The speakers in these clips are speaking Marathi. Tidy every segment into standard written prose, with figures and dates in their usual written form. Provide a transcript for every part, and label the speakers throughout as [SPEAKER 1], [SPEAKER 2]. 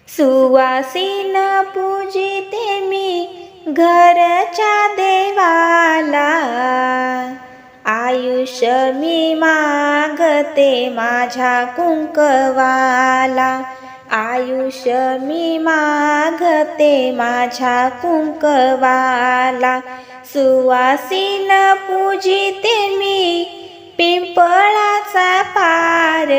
[SPEAKER 1] सुवासीन पूजिते मी घरच्या देवाला, आयुष्य मी मागते माझ्या कुंकवाला, आयुष्य मी मागते माझ्या कुंकवाला. सुवासीन पूजिते मी पिंपळाचा पार,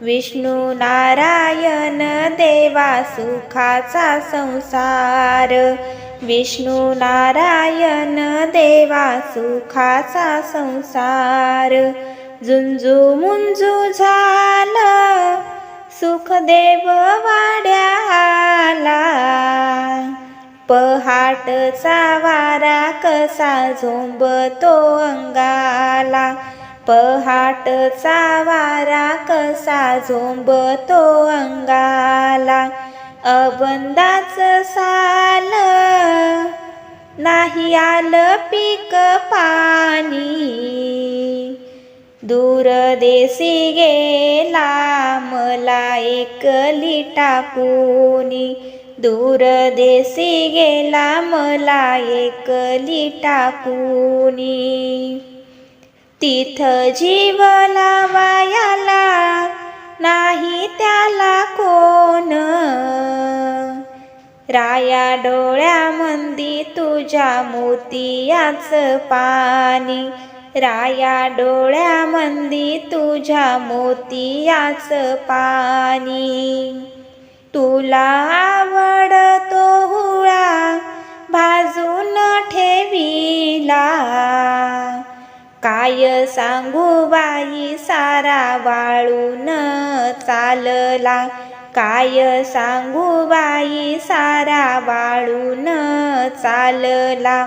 [SPEAKER 1] विष्णू नारायण देवा सुखाचा संसार, विष्णू नारायण देवा सुखाचा संसार. झुंजू मुंजू झालं सुखदेव वाड्याला, पहाटचा वारा कसा झोंबतो अंगाला, पहाटचा वारा कसा झोंबतो अंगाला. अबंदाच साल नाही आलं पीक पाणी, दूर देशी गेला मला एकली टाकूनी, दूर देशी गेला मला एकली टाकूनी. तिथ जीव लावायाला नाही त्याला कोण, राया डोळ्यामंदी तुझ्या मोतियाच पाणी, राया डोळ्यामंदी तुझ्या मोतियाच पाणी. तुला आवडतो हुळा भाजून ठेविला, काय सांगू बाई सारा वाळून चालला, काय सांगू बाई सारा वाळून चालला.